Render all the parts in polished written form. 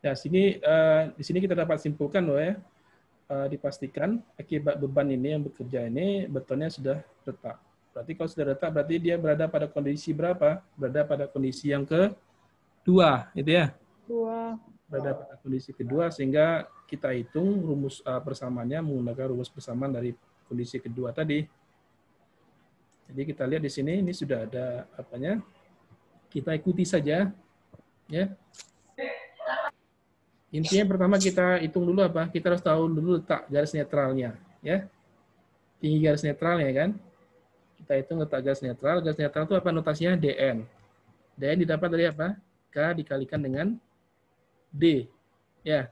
Ya, di sini kita dapat simpulkan loh ya, dipastikan akibat beban ini yang bekerja ini betonnya sudah retak. Berarti kalau sudah retak berarti dia berada pada kondisi berapa? Berada pada kondisi yang kedua, gitu ya. Berada pada kondisi kedua sehingga kita hitung rumus persamaannya menggunakan rumus persamaan dari kondisi kedua tadi. Jadi kita lihat di sini ini sudah ada apanya. Kita ikuti saja ya. Intinya pertama kita hitung dulu apa? Kita harus tahu dulu letak garis netralnya, ya. Tinggi garis netralnya kan. Kita hitung letak garis netral. Garis netral itu apa notasinya? DN. DN didapat dari apa? K dikalikan dengan D. Ya.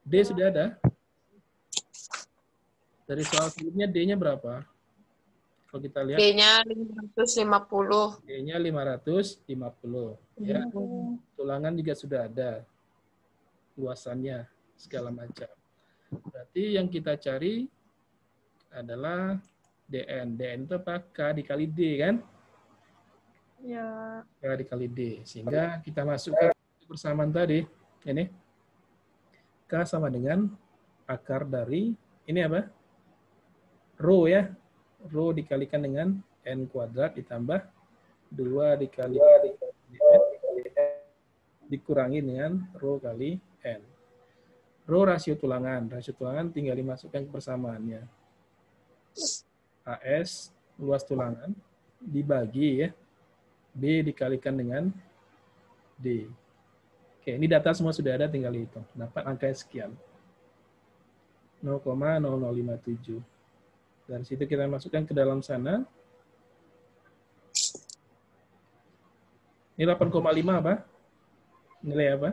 D sudah ada. Dari soal sebelumnya D-nya berapa? Kalau kita lihat D-nya 550. D-nya 550. Ya. Tulangan juga sudah ada. Luasannya segala macam. Berarti yang kita cari adalah DN. DN itu apa? K dikali D kan? Ya. K dikali D. Sehingga kita masukkan persamaan tadi. Ini. K sama dengan akar dari, ini apa? Rho ya. Rho dikalikan dengan N kuadrat ditambah 2 dikali DN dikurangi dengan Rho kali N. Rho rasio tulangan. Rasio tulangan tinggal dimasukkan ke persamaannya. AS, luas tulangan, dibagi ya. B dikalikan dengan D. Oke, ini data semua sudah ada, tinggal hitung. Dapat angka sekian. 0,0057. Dari situ kita masukkan ke dalam sana. Ini 8,5 apa? Nilai apa?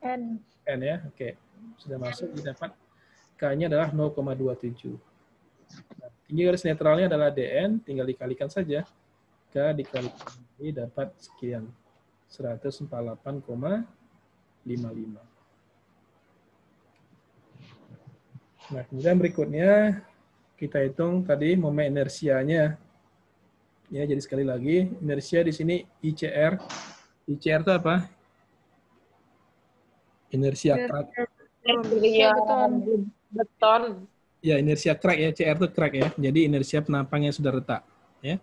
N. N ya, oke. Sudah masuk, didapat K-nya adalah 0,27. Nah, tinggi garis netralnya adalah DN, tinggal dikalikan saja. K dikalikan ini dapat sekian. 148,55. Nah, kemudian berikutnya kita hitung tadi momen inersianya. Ya, jadi sekali lagi, inersia di sini ICR. ICR itu apa? Inersia crack. Inersia beton. Ya, inersia crack ya, CR itu crack ya. Jadi inersia penampang yang sudah retak, ya.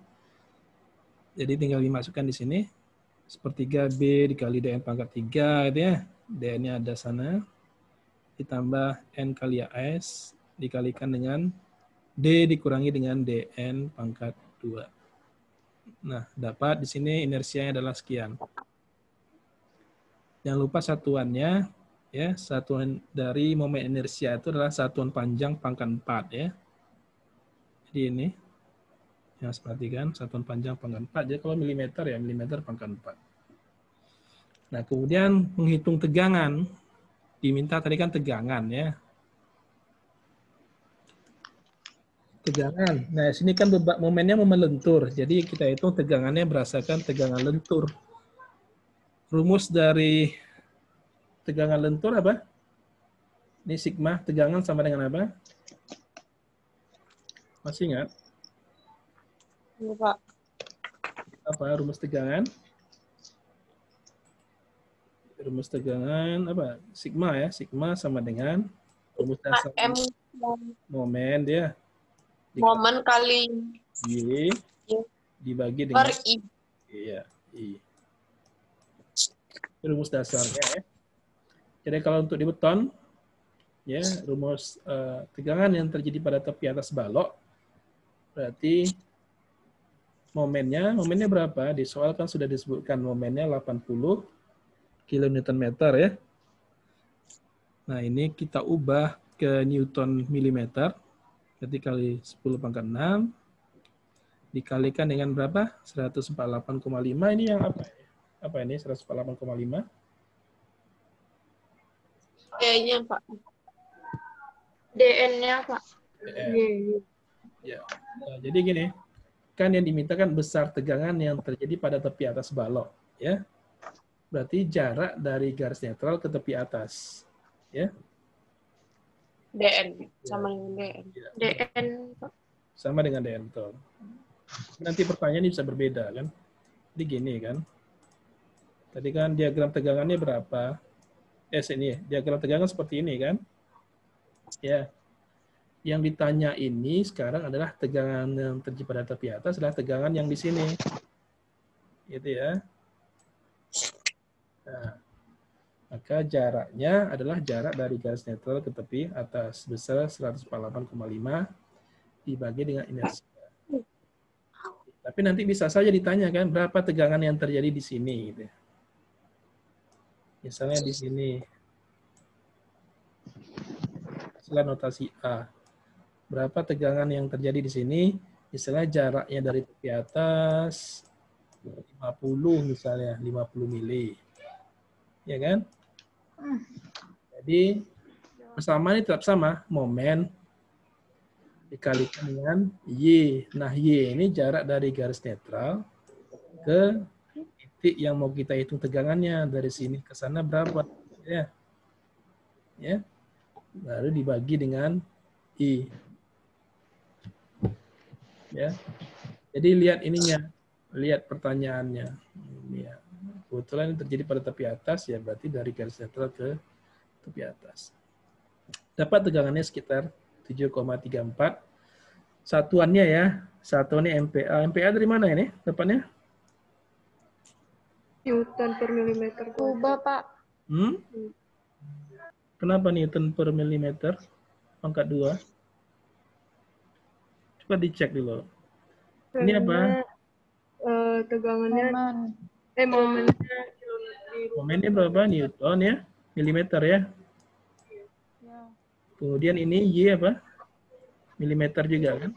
Jadi tinggal dimasukkan di sini. Sepertiga B dikali DN pangkat 3 gitu ya. DN-nya ada sana. Ditambah N kali AS dikalikan dengan D dikurangi dengan DN pangkat 2. Nah, dapat di sini inersianya adalah sekian. Jangan lupa satuannya, ya, satuan dari momen inersia itu adalah satuan panjang pangkat 4 ya. Jadi ini yang harus perhatikan, satuan panjang pangkat 4. Jadi kalau milimeter ya milimeter pangkat 4. Nah, kemudian menghitung tegangan. Diminta tadi kan tegangan ya. Tegangan. Nah, sini kan momennya momen lentur. Jadi kita hitung tegangannya berdasarkan tegangan lentur. Rumus dari tegangan lentur apa? Ini sigma tegangan sama dengan apa? Masih ingat? Iya, Pak. Apa rumus tegangan? Rumus tegangan apa? Sigma ya. Sigma sama dengan rumus dasar M momen dia. momen kali Y dibagi per dengan I. iya, I. Rumus dasarnya ya. Jadi kalau untuk di beton, ya rumus tegangan yang terjadi pada tepi atas balok, berarti momennya berapa? Di soal kan sudah disebutkan momennya 80 kN ya. Nah ini kita ubah ke Newton milimeter, berarti kali 10 pangkat 6, dikalikan dengan berapa? 148,5, ini yang apa? Apa ini 148,5? D-nya, Pak. DN-nya, Pak. Ya. Nah, jadi gini, kan yang dimintakan besar tegangan yang terjadi pada tepi atas balok, ya. Berarti jarak dari garis netral ke tepi atas, ya. DN sama dengan DN. Ya. DN, Pak. Sama dengan DN betul. Nanti pertanyaannya bisa berbeda kan. Jadi gini kan. Tadi kan diagram tegangannya berapa? Sini diagram tegangan seperti ini kan. Ya. Yang ditanya ini sekarang adalah tegangan yang terjadi pada tepi atas adalah tegangan yang di sini. Gitu ya. Nah, maka jaraknya adalah jarak dari garis netral ke tepi atas besar 148,5 dibagi dengan inersia. Tapi nanti bisa saja ditanyakan berapa tegangan yang terjadi di sini. Gitu. Misalnya di sini. Istilah notasi A. Berapa tegangan yang terjadi di sini? Misalnya jaraknya dari tepi atas 50 misalnya, 50 mili. Ya kan? Jadi persamaan ini tetap sama, momen dikalikan dengan Y. Nah, Y ini jarak dari garis netral ke titik yang mau kita hitung tegangannya. Dari sini ke sana berapa? Ya. Ya. Baru dibagi dengan I. Ya. Jadi lihat ininya, lihat pertanyaannya. Ini ya. Kebetulan ini terjadi pada tepi atas, ya berarti dari garis netral ke tepi atas. Dapat tegangannya sekitar 7,34. Satuannya ya, satuannya MPa. MPa dari mana ini dapatnya? Newton per milimeter Ubah, Pak. Kenapa Newton per milimeter? Pangkat 2. Coba dicek dulu. Ini apa? Tegangannya, Momen. momennya Momennya berapa? Newton ya? Milimeter ya? Ya. Kemudian ini Y apa? Milimeter juga kan?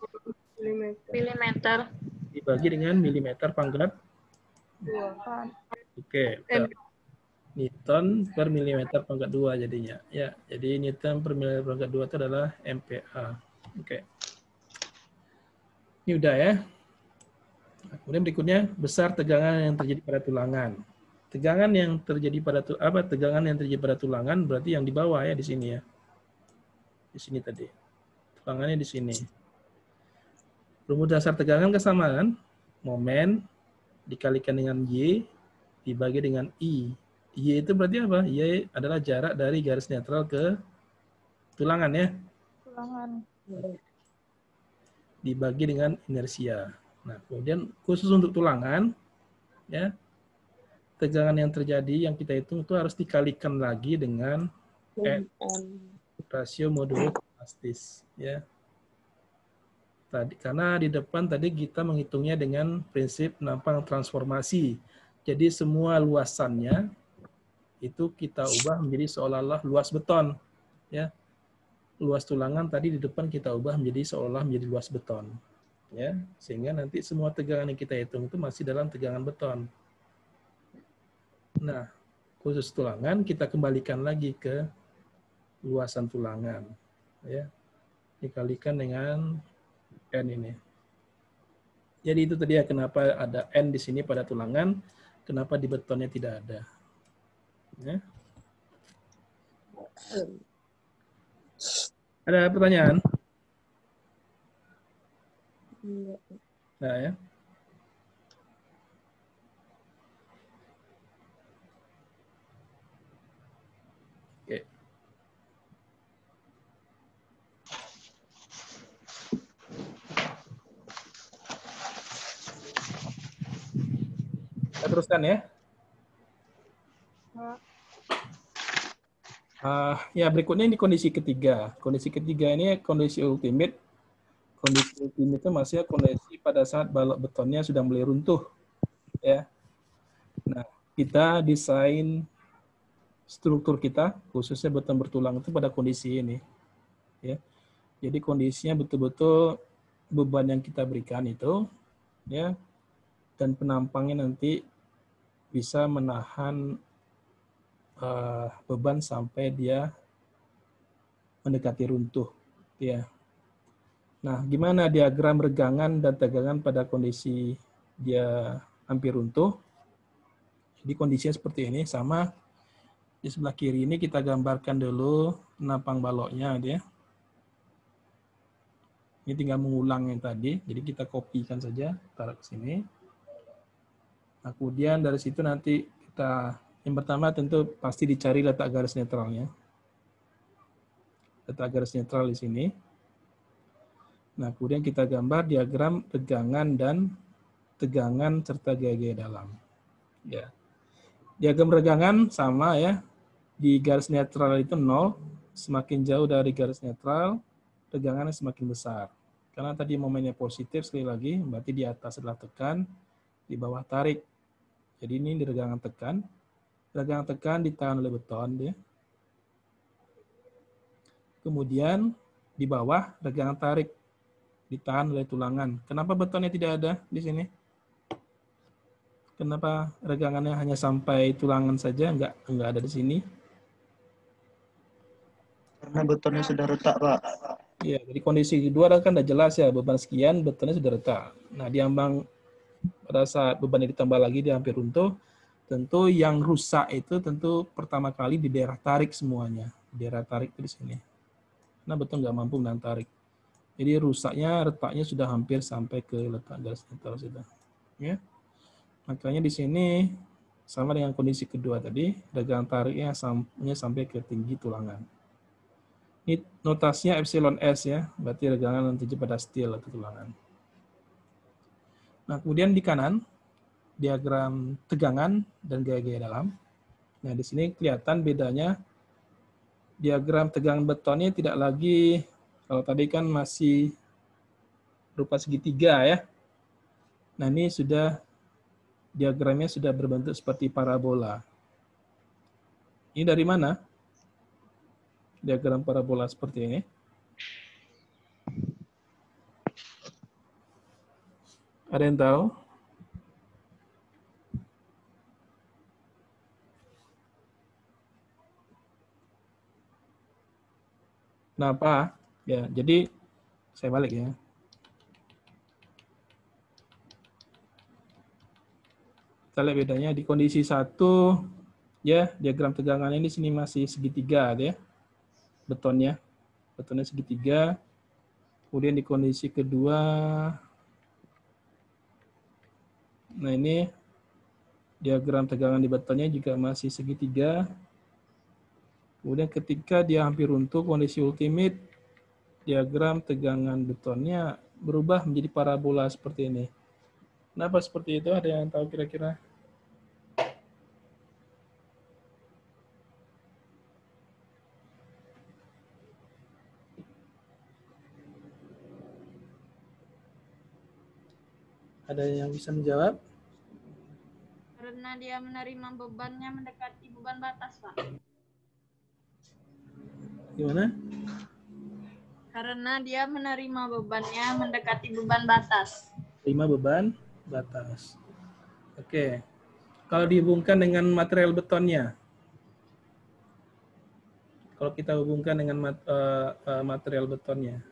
Milimeter. Dibagi dengan milimeter pangkat 2. Oke, Newton per milimeter pangkat 2 jadinya. Ya, jadi Newton per milimeter pangkat 2 itu adalah MPa. Oke. Ini udah ya. Nah, kemudian berikutnya besar tegangan yang terjadi pada tulangan. Tegangan yang terjadi pada tegangan yang terjadi pada tulangan berarti yang di bawah ya di sini ya. Di sini tadi. Tulangannya di sini. Rumus dasar tegangan kesamaan momen dikalikan dengan Y dibagi dengan I. Y itu berarti apa? Y adalah jarak dari garis netral ke tulangan ya. Tulangan. Dibagi dengan inersia. Nah, kemudian khusus untuk tulangan, ya, tegangan yang terjadi yang kita hitung itu harus dikalikan lagi dengan rasio modulus elastis, ya. Tadi, karena di depan tadi kita menghitungnya dengan prinsip penampang transformasi. Jadi semua luasannya itu kita ubah menjadi seolah-olah luas beton, ya. Luas tulangan tadi di depan kita ubah menjadi seolah menjadi luas beton, ya. Sehingga nanti semua tegangan yang kita hitung itu masih dalam tegangan beton. Nah, khusus tulangan kita kembalikan lagi ke luasan tulangan, ya. Dikalikan dengan N ini. Jadi itu tadi ya kenapa ada N di sini pada tulangan, kenapa di betonnya tidak ada. Ya. Ada pertanyaan? Nah ya. Oke. Kita teruskan ya. Ya berikutnya ini kondisi ketiga. Kondisi ketiga ini kondisi ultimate. Kondisi ultimate itu maksudnya kondisi pada saat balok betonnya sudah mulai runtuh. Ya. Nah, kita desain struktur kita, khususnya beton bertulang itu pada kondisi ini. Ya. Jadi kondisinya betul-betul beban yang kita berikan itu, ya, dan penampangnya nanti bisa menahan beban sampai dia mendekati runtuh, ya. Nah, gimana diagram regangan dan tegangan pada kondisi dia hampir runtuh? Jadi kondisinya seperti ini, sama. Di sebelah kiri ini kita gambarkan dulu penampang baloknya, ya. Ini tinggal mengulang yang tadi, jadi kita kopikan saja, taruh ke sini. Nah, kemudian dari situ nanti kita Yang pertama tentu pasti dicari letak garis netralnya. Letak garis netral di sini. Nah, kemudian kita gambar diagram tegangan dan tegangan serta gaya-gaya dalam. Ya. Diagram tegangan sama ya. Di garis netral itu 0, semakin jauh dari garis netral, tegangannya semakin besar. Karena tadi momennya positif sekali lagi, berarti di atas adalah tekan, di bawah tarik. Jadi ini di tegangan tekan. Tegangan tekan ditahan oleh beton dia. Kemudian di bawah tegangan tarik ditahan oleh tulangan. Kenapa betonnya tidak ada di sini? Kenapa regangannya hanya sampai tulangan saja, enggak ada di sini? Karena betonnya sudah retak, Pak. Iya, jadi kondisi kedua kan udah jelas ya, beban sekian, betonnya sudah retak. Nah, diambang pada saat bebannya ditambah lagi, dia hampir runtuh. Tentu yang rusak itu tentu pertama kali di daerah tarik semuanya. Di daerah tarik itu di sini. Nah, beton nggak mampu menahan tarik. Jadi rusaknya, retaknya sudah hampir sampai ke letak garis netral sudah. Ya. Makanya di sini sama dengan kondisi kedua tadi, tegangan tariknya sampai ke tinggi tulangan. Ini notasinya epsilon S ya, berarti regangan nanti pada steel atau tulangan. Nah, kemudian di kanan, diagram tegangan dan gaya-gaya dalam. Nah, di sini kelihatan bedanya, diagram tegangan betonnya tidak lagi, kalau tadi kan masih berupa segitiga ya. Nah, ini sudah, diagramnya sudah berbentuk seperti parabola. Ini dari mana? Diagram parabola seperti ini. Ada yang tahu? Kenapa? Ya, jadi saya balik ya. Kita lihat bedanya di kondisi 1 ya, diagram tegangannya di sini masih segitiga ya. Betonnya segitiga. Kemudian di kondisi kedua, nah ini diagram tegangan di betonnya juga masih segitiga. Kemudian ketika dia hampir runtuh, kondisi ultimate, diagram tegangan betonnya berubah menjadi parabola seperti ini. Kenapa seperti itu? Ada yang tahu kira-kira? Ada yang bisa menjawab? Karena dia menerima bebannya mendekati beban batas, Pak. Gimana? Karena dia menerima bebannya mendekati beban batas. 5 beban batas. Oke. Kalau dihubungkan dengan material betonnya, kalau kita hubungkan dengan material betonnya,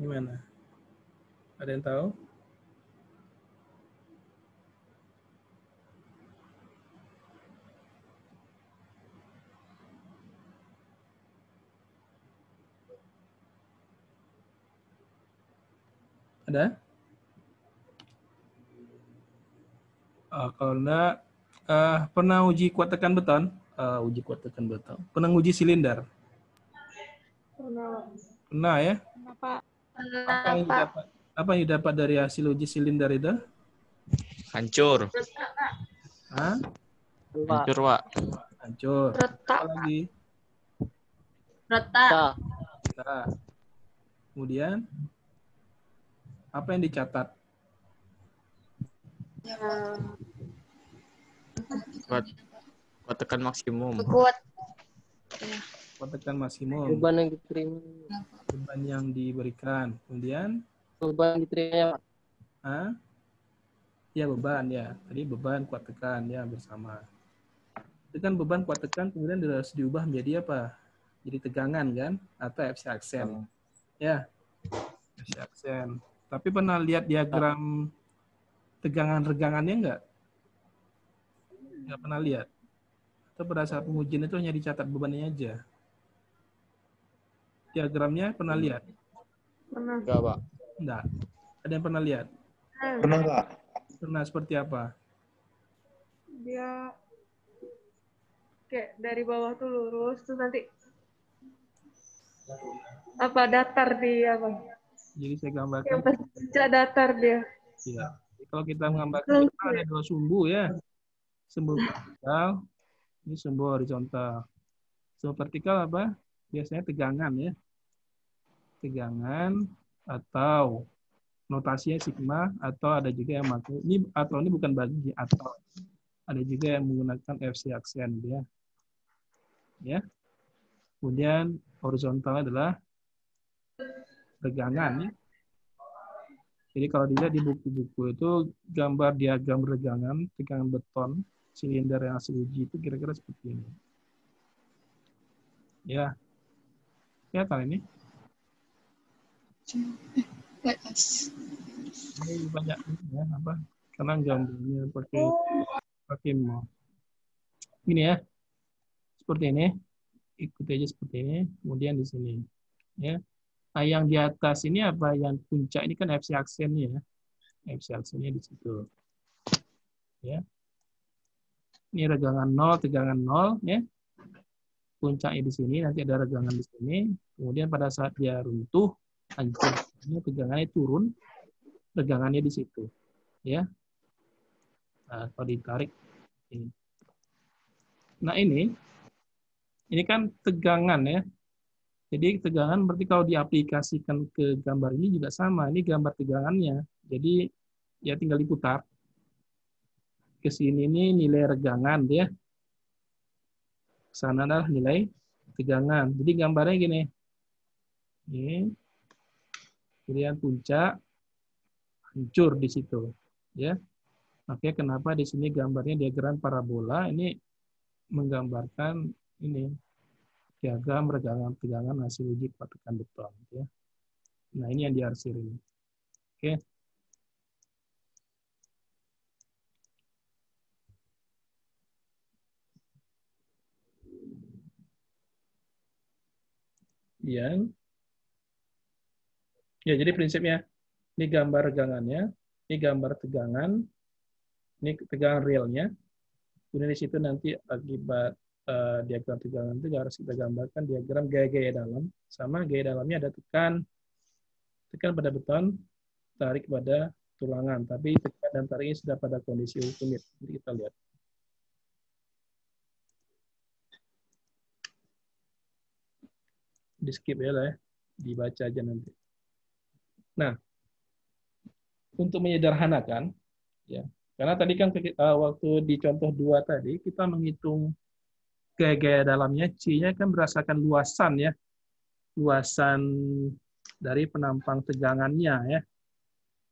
gimana? Ada yang tahu? Ada? Kalau enggak, pernah uji kuat tekan beton? Uji kuat tekan beton. Pernah uji silinder? Pernah ya? Kenapa? Apa yang didapat dari hasil uji silinder itu? Hancur. Hah? Hancur, Pak. Hancur. Retak. Apa lagi? Retak. Nah, kemudian apa yang dicatat? Kuat tekan maksimum. Kuat. Kuat tekan maksimum. Beban yang diterima. Beban yang diberikan. Kemudian? Beban yang diterima. Hah? Ya, beban ya. Tadi beban kuat tekan ya bersama. Itu kan beban kuat tekan kemudian harus diubah menjadi apa? Jadi tegangan kan? Atau FC aksen. Ya. FC aksen. Tapi pernah lihat diagram tegangan-regangannya enggak? Enggak pernah lihat. Atau pada saat pengujian itu hanya dicatat bebannya aja. Diagramnya pernah lihat? Pernah. Enggak, Pak. Enggak. Ada yang pernah lihat? Pernah, Pak. Pernah seperti apa? Dia kayak dari bawah tuh lurus, terus nanti apa datar di apa? Jadi saya gambarkan, Yang pas puncak datar dia. ya. Kalau kita menggambarkan, Langsung kita ada dua sumbu ya. Sumbu vertikal, ini sumbu horizontal. Sumbu vertikal apa? Biasanya tegangan ya. Tegangan atau notasinya sigma, atau ada juga yang pakai ini, atau ini bukan bagi, atau ada juga yang menggunakan FC aksen ya. Ya. Kemudian horizontal adalah tegangan ya. Jadi kalau dilihat di buku-buku itu gambar diagram tegangan beton silinder yang hasil uji itu kira-kira seperti ini. Ya, kelihatan ini. Ini banyak ya apa? Karena gambarnya pakai mouse. Ini ya, seperti ini. Ikuti aja seperti ini. Kemudian di sini, ya. Nah, yang di atas ini apa? Yang puncak ini kan FC aksennya ya. FC aksennya di situ. Ya. Ini regangan 0, tegangan 0 ya. Puncaknya di sini, nanti ada regangan di sini. Kemudian pada saat dia runtuh, hancur, tegangannya turun, regangannya di situ. Ya. Nah, kalau ditarik ini. Nah, ini kan tegangan ya. Jadi tegangan berarti kalau diaplikasikan ke gambar ini juga sama. Ini gambar tegangannya. Jadi ya tinggal diputar. Ke sini ini nilai regangan ya. Ke sana adalah nilai tegangan. Jadi gambarnya gini. Ini. Kemudian puncak hancur di situ. Ya. Makanya kenapa di sini gambarnya diagram parabola ini menggambarkan ini diagram regangan tegangan hasil uji kuat tekan beton ya. Nah, ini yang diarsir ini. Oke. Ya, jadi prinsipnya ini gambar regangannya, ini gambar tegangan, ini tegangan realnya. Kemudian di situ nanti akibat diagram tegangan itu harus kita gambarkan diagram gaya-gaya dalam, sama gaya dalamnya ada tekan pada beton, tarik pada tulangan, tapi tekan dan tariknya sudah pada kondisi ultimate. Jadi kita lihat. Di skip ya lah ya, dibaca aja nanti. Nah, untuk menyederhanakan, ya, karena tadi kan waktu di contoh 2 tadi kita menghitung gaya-gaya dalamnya, C-nya kan berdasarkan luasan ya, luasan dari penampang tegangannya ya.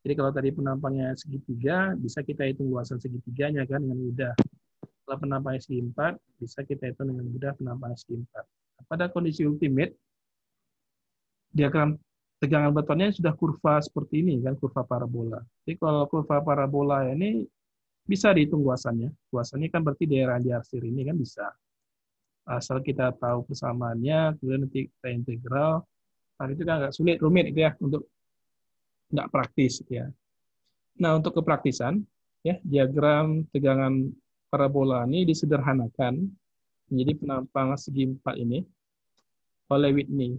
Jadi kalau tadi penampangnya segitiga, bisa kita hitung luasan segitiganya kan dengan mudah. Kalau penampangnya segi 4, bisa kita hitung dengan mudah penampangnya segi 4. Pada kondisi ultimate, diagram tegangan betonnya sudah kurva seperti ini kan, kurva parabola. Jadi kalau kurva parabola ini bisa dihitung luasannya. Luasannya kan berarti daerah diarsir ini kan bisa. Asal kita tahu persamaannya, kemudian nanti kita integral. Nah, itu kan agak sulit, rumit gitu ya, untuk nggak praktis gitu ya. Nah, untuk kepraktisan, ya diagram tegangan parabola ini disederhanakan menjadi penampang segi 4 ini oleh Whitney.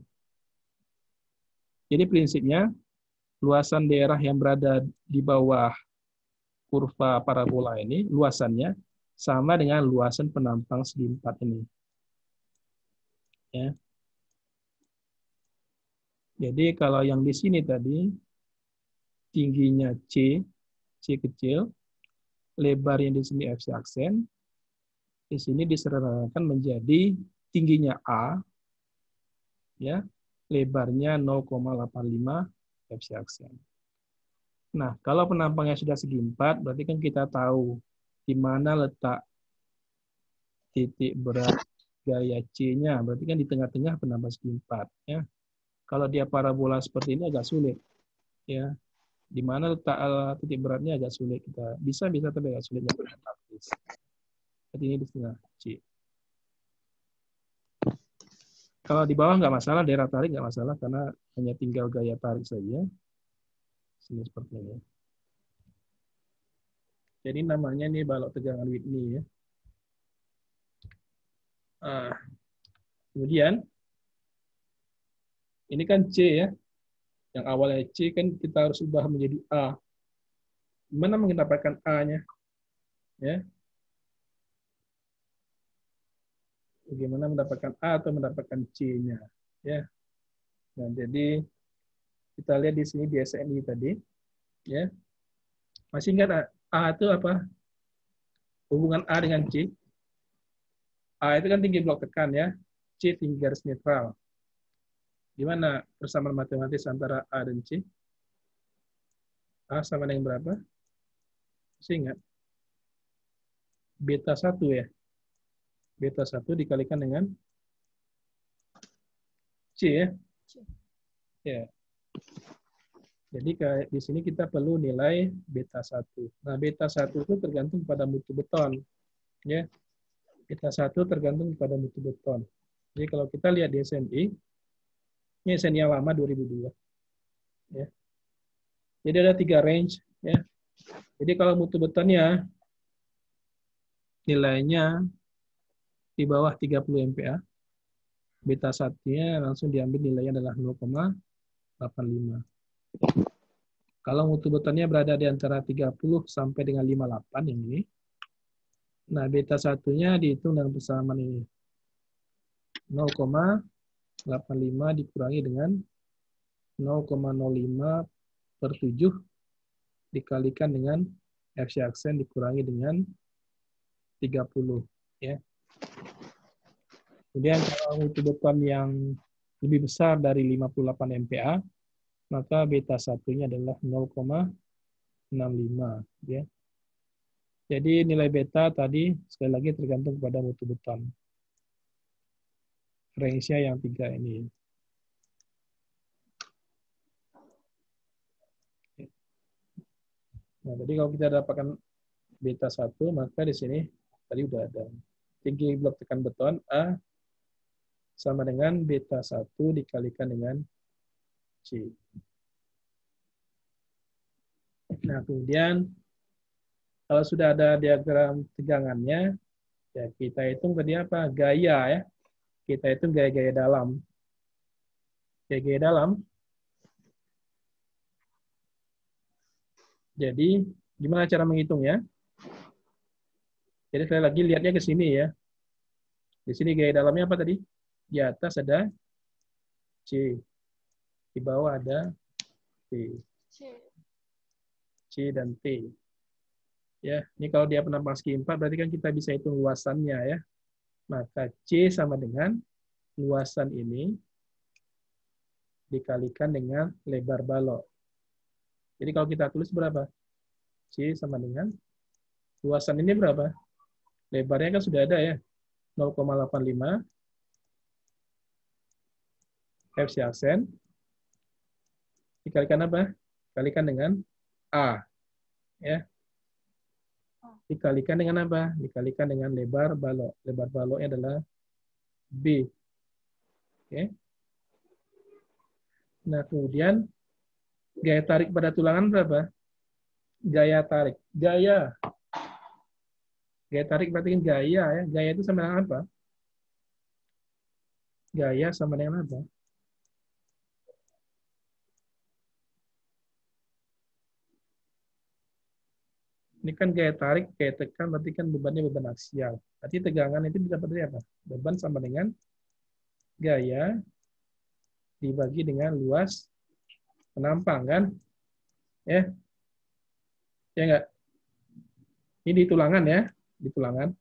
Jadi prinsipnya, luasan daerah yang berada di bawah kurva parabola ini, luasannya sama dengan luasan penampang segi 4 ini. Ya. Jadi kalau yang di sini tadi, tingginya C kecil, lebarnya di sini FC aksen, di sini disederhanakan menjadi tingginya A, ya, lebarnya 0,85 FC aksen. Nah, kalau penampangnya sudah segi 4, berarti kan kita tahu di mana letak titik berat gaya C-nya, berarti kan di tengah-tengah penampang segi 4. Ya. Kalau dia parabola seperti ini agak sulit. Ya. Di mana letak titik beratnya agak sulit kita. Bisa tapi agak sulit. Jadi ini di tengah C. Kalau di bawah nggak masalah, daerah tarik nggak masalah karena hanya tinggal gaya tarik saja. Sini seperti ini. Jadi namanya ini balok tegangan Whitney ya. Nah, kemudian ini kan C ya. Yang awalnya C kan kita harus ubah menjadi A. Gimana mendapatkan A-nya? Ya. Bagaimana mendapatkan A atau mendapatkan C-nya? Ya. Nah, jadi kita lihat di sini di SNI tadi, ya. Masih ingat A itu apa? Hubungan A dengan C. A itu kan tinggi blok tekan ya. C tinggi garis netral. Gimana persamaan matematis antara A dan C? A sama dengan berapa? Masih ingat? Beta 1 ya. Beta 1 dikalikan dengan C ya. Ya. Jadi di sini kita perlu nilai beta 1. Nah, beta 1 itu tergantung pada mutu beton. Ya. Beta 1 tergantung pada mutu beton. Jadi kalau kita lihat di SNI, ini SNI yang lama 2002. Ya. Jadi ada 3 range. Ya. Jadi kalau mutu betonnya nilainya di bawah 30 MPa, beta 1-nya langsung diambil nilainya adalah 0,85. Kalau mutu betonnya berada di antara 30 sampai dengan 58 yang ini, nah beta 1-nya dihitung dengan persamaan ini. 0,85 dikurangi dengan 0,05 per 7 dikalikan dengan FC aksen dikurangi dengan 30. Ya. Kemudian kalau mutu beton yang lebih besar dari 58 MPa, maka beta 1-nya adalah 0,65. Ya. Jadi nilai beta tadi sekali lagi tergantung pada mutu beton. Range-nya yang 3 ini. Nah, jadi kalau kita dapatkan beta 1, maka di sini tadi udah ada. Tinggi blok tekan beton A sama dengan beta 1 dikalikan dengan C. Nah, kemudian kalau sudah ada diagram tegangannya, ya kita hitung tadi apa? Gaya ya. Kita hitung gaya-gaya dalam. Gaya-gaya dalam. Jadi, gimana cara menghitungnya? Jadi sekali lagi lihatnya ke sini ya. Di sini gaya dalamnya apa tadi? Di atas ada C. Di bawah ada T. C dan T. Ya, ini kalau dia pernah paski 4 berarti kan kita bisa hitung luasannya ya. Maka C sama dengan luasan ini dikalikan dengan lebar balok. Jadi kalau kita tulis berapa? C sama dengan luasan ini berapa? Lebarnya kan sudah ada ya. 0,85 FC aksen dikalikan apa? Dikalikan dengan A. Ya. Dikalikan dengan apa? Dikalikan dengan lebar balok. Lebar baloknya adalah B. Oke. Nah, kemudian gaya tarik pada tulangan berapa? Gaya tarik. Gaya tarik berarti kan gaya ya. Gaya itu sama dengan apa? Gaya sama dengan apa? Ini kan gaya tarik, gaya tekan, berarti kan bebannya beban aksial. Berarti tegangan itu didapat dari apa? Beban sama dengan gaya dibagi dengan luas penampang, kan? Ya. Ya enggak? Ini di tulangan ya, di tulangan.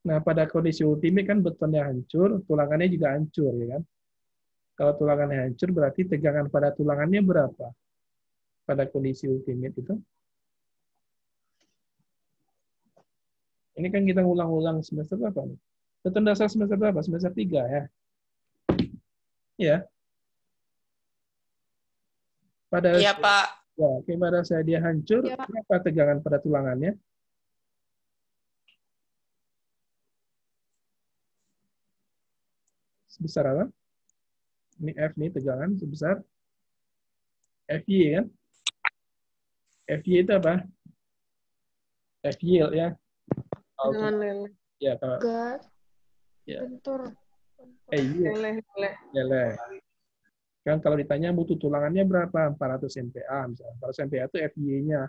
Nah, pada kondisi ultimate kan betonnya hancur, tulangannya juga hancur, ya kan? Kalau tulangannya hancur, berarti tegangan pada tulangannya berapa? Pada kondisi ultimate itu. Ini kan kita ulang-ulang semester berapa nih? Beton dasar semester berapa? Semester 3 ya. Ya. Pada Iya, Pak. Ya, pada saat dia hancur, Ya. berapa tegangan pada tulangannya? Sebesar apa? Ini F nih tegangan sebesar FY kan? FY itu apa? F yield ya. Dengan lele. Ya, kalau Enggak, ya, bentur. iya, Leleh. leleh. Kan kalau ditanya mutu tulangannya berapa? 400 MPa misalnya. 400 MPa itu FY-nya,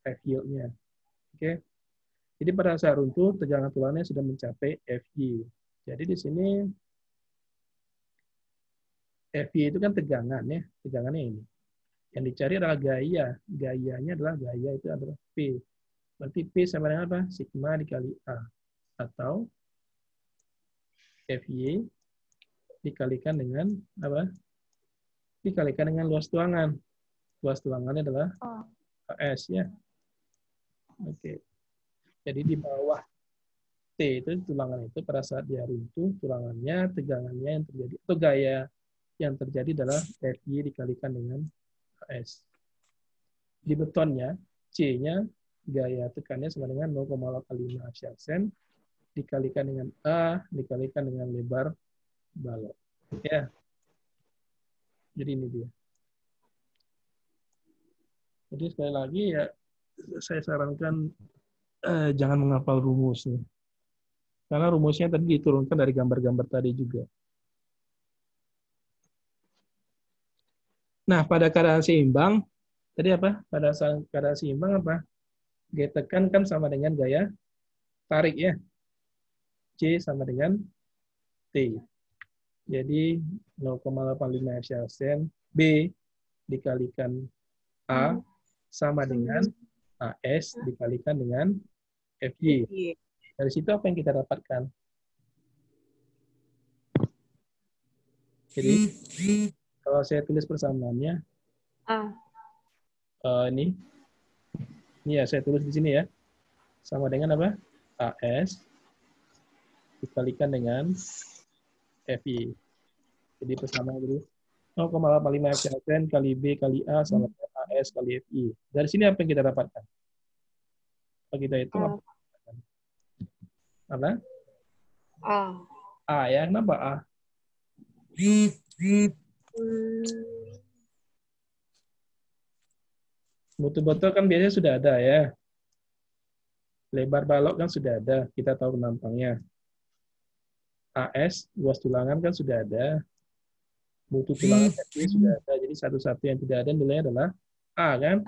F-yield-nya. Oke. Jadi pada saat runtuh, tegangan tulangnya sudah mencapai FY. Jadi di sini FY itu kan tegangan ya, tegangannya ini. Yang dicari adalah gaya. Gayanya adalah gaya itu adalah P. Berarti P sama dengan apa? Sigma dikali A. Atau FY dikalikan dengan apa? Dikalikan dengan luas tulangan. Luas tulangannya adalah Oh. AS ya. Oke. Jadi di bawah T itu tulangan itu pada saat dia runtuh, tulangannya, tegangannya yang terjadi, atau gaya yang terjadi adalah FY dikalikan dengan AS. Di betonnya, C-nya, gaya tekannya sama dengan 0,85 Fcm dikalikan dengan A, dikalikan dengan lebar balok. Ya. Jadi ini dia. Jadi sekali lagi ya, saya sarankan jangan menghafal rumusnya. Karena rumusnya tadi diturunkan dari gambar-gambar tadi juga. Nah, pada keadaan seimbang, tadi apa? Pada keadaan seimbang apa? Gaya tekan kan sama dengan gaya tarik ya. C sama dengan T. Jadi 0,85 Fcm B dikalikan A sama dengan AS dikalikan dengan FY. Dari situ apa yang kita dapatkan? Jadi kalau saya tulis persamaannya ini ya saya tulis di sini ya, sama dengan apa? AS dikalikan dengan FY. Jadi persamaan dulu 0,85 Fcm kali B kali A sama dengan AS kali FY. Dari sini apa yang kita dapatkan? Kalau kita hitung apa? A ya, kenapa A? Mutu botol kan biasanya sudah ada ya. Lebar balok kan sudah ada, kita tahu penampangnya. AS, luas tulangan kan sudah ada. Mutu tulangan FY sudah ada. Jadi satu-satu yang tidak ada nilainya adalah A kan?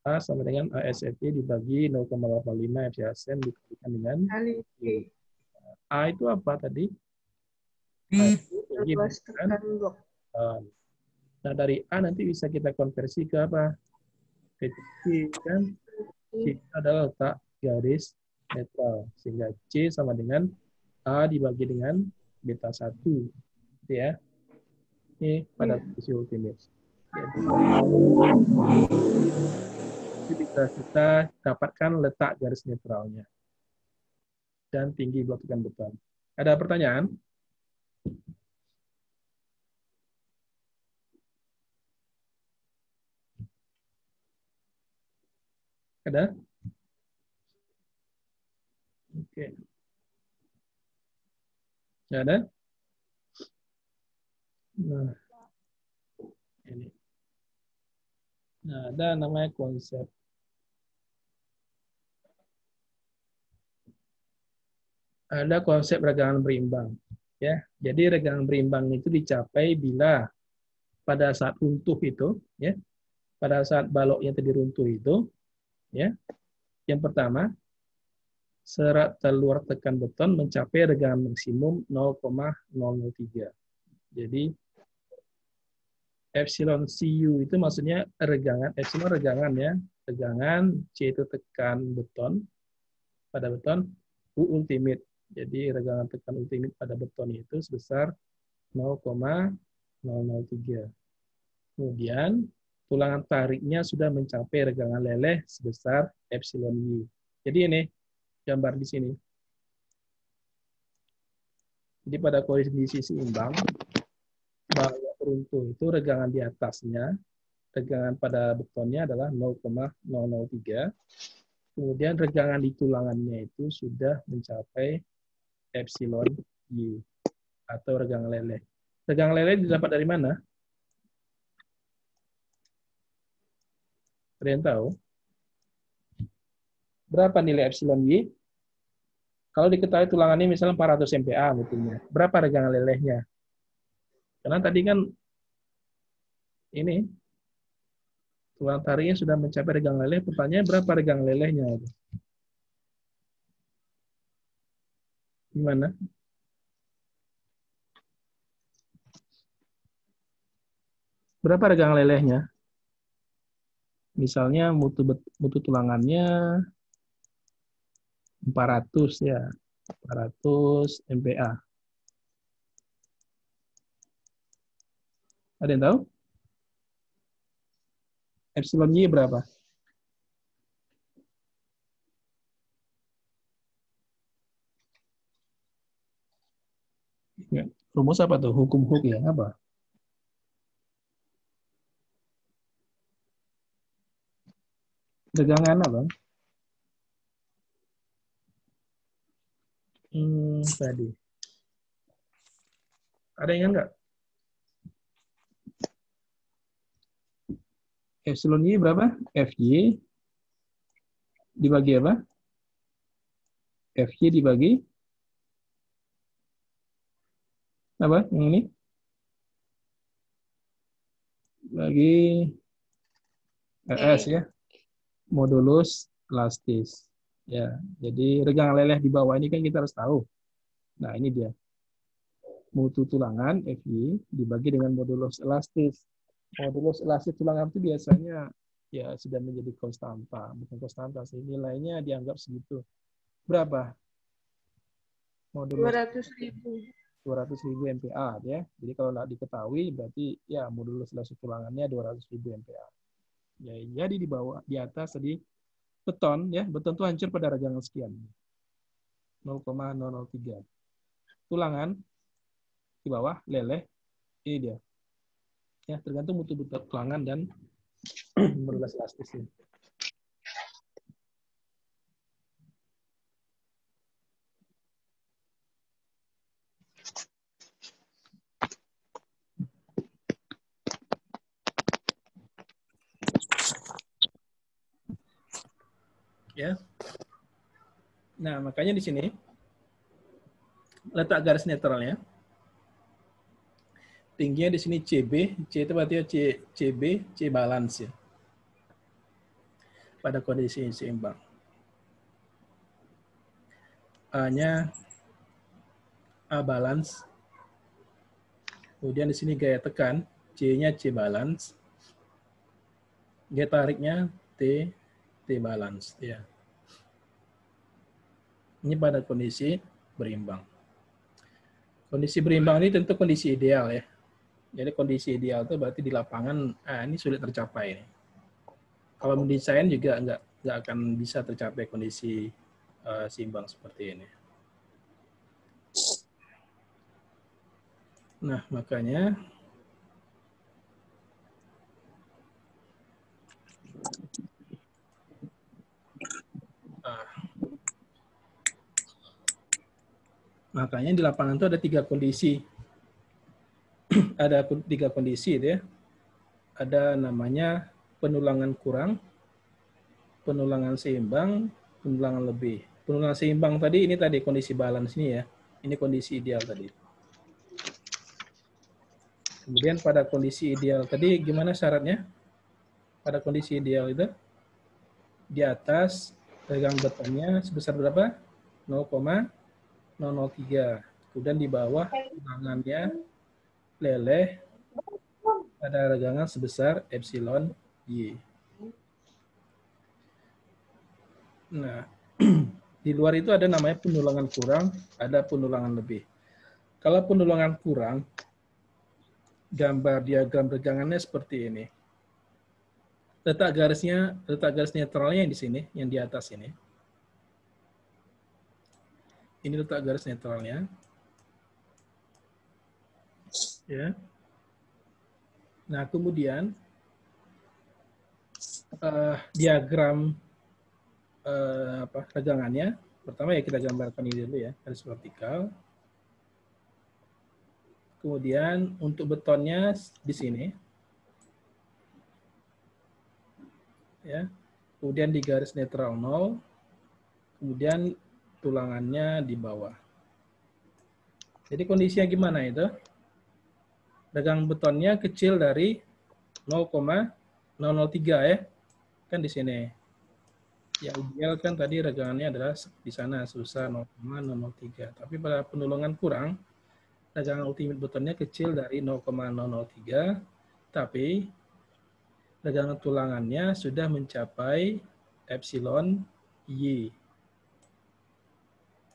A sama dengan AS FY dibagi 0,85 Fcm dikalikan dengan FY. A itu apa tadi? A itu Luas tekan blok. Nah, dari A nanti bisa kita konversi ke apa? Ke C kan? C adalah letak garis netral. Sehingga C sama dengan A dibagi dengan beta 1. Gitu ya. Ini pada posisi ultimate. Jadi bisa kita dapatkan letak garis netralnya. Dan tinggi blok tekan beton. Ada pertanyaan? Ada? Oke. Nggak ada? Nah, ini. Nah, ada namanya konsep. Ada konsep regangan berimbang. Ya, jadi regangan berimbang itu dicapai bila pada saat runtuh itu, ya, pada saat baloknya tadi runtuh itu, ya, yang pertama, serat telur tekan beton mencapai regangan maksimum 0,003. Jadi epsilon CU itu maksudnya regangan, epsilon regangan ya, regangan, C itu tekan beton, pada beton, U ultimate. Jadi regangan tekan ultimate pada beton itu sebesar 0,003. Kemudian tulangan tariknya sudah mencapai regangan leleh sebesar epsilon Y. Jadi ini gambar di sini. Jadi pada kondisi seimbang, bahwa runtuh itu regangan di atasnya, regangan pada betonnya adalah 0,003. Kemudian regangan di tulangannya itu sudah mencapai epsilon Y atau regangan leleh. Regangan leleh didapat dari mana? Ada yang tahu? Berapa nilai epsilon Y? Kalau diketahui tulangannya misalnya 400 MPa mutunya, berapa regangan lelehnya? Karena tadi kan ini tulang tariknya sudah mencapai regang leleh, pertanyaannya berapa regang lelehnya? Gimana? Berapa regang lelehnya? Misalnya mutu tulangannya 400 ya, 400 MPa. Ada yang tahu? Epsilon Y berapa? Rumus apa tuh? Hukum Hooke ya? Apa? Regangan apa? Tadi. Ada yang ingat nggak? Epsilon Y berapa? FY dibagi apa? FY dibagi apa? Yang ini? Bagi ES ya. Modulus elastis. Ya, jadi regang leleh di bawah ini kan kita harus tahu. Nah, ini dia. Mutu tulangan FY dibagi dengan modulus elastis. Modulus elastis tulangan itu biasanya ya sudah menjadi konstanta, bukan konstanta sih, nilainya dianggap segitu. Berapa? Modulus 200.000 MPa ya. Jadi kalau tidak diketahui berarti ya modulus elastis tulangannya 200.000 MPa. Ya, jadi di bawah, di atas tadi beton ya, beton itu hancur pada regangan sekian. 0,003. Tulangan di bawah leleh ini dia. Ya, tergantung mutu tulangan dan modulus elastisnya. Ya. Nah, makanya di sini letak garis netralnya. Tingginya di sini CB, C itu berarti CB, C balance ya. Pada kondisi seimbang. A-nya A balance. Kemudian di sini gaya tekan, C-nya C balance. Gaya tariknya T balance ya. Ini pada kondisi berimbang. Kondisi berimbang ini tentu kondisi ideal ya. Jadi kondisi ideal itu berarti di lapangan ini sulit tercapai. Kalau mendesain juga nggak akan bisa tercapai kondisi seimbang seperti ini. Nah, makanya di lapangan itu ada 3 kondisi. Ada 3 kondisi ya. Ada namanya penulangan kurang, penulangan seimbang, penulangan lebih. Penulangan seimbang tadi ini tadi kondisi balance ini ya. Ini kondisi ideal tadi. Kemudian pada kondisi ideal tadi gimana syaratnya? Pada kondisi ideal itu di atas regang betonnya sebesar berapa? 0,003. Kemudian di bawah tulangannya leleh pada regangan sebesar epsilon Y. Nah, di luar itu ada namanya penulangan kurang, ada penulangan lebih. Kalau penulangan kurang, gambar diagram regangannya seperti ini. Letak garis netralnya yang di sini, yang di atas ini. Ini letak garis netralnya. Ya. Nah, kemudian diagram regangannya. Pertama ya kita gambarkan ini dulu ya, garis vertikal. Kemudian untuk betonnya di sini. Ya. Kemudian di garis netral 0. Kemudian tulangannya di bawah. Jadi kondisinya gimana itu? Regang betonnya kecil dari 0,003 ya. Kan di sini. Yang ideal kan tadi regangannya adalah di sana sebesar 0,003. Tapi pada penolongan kurang, regangan ultimate betonnya kecil dari 0,003, tapi regangan tulangannya sudah mencapai epsilon Y.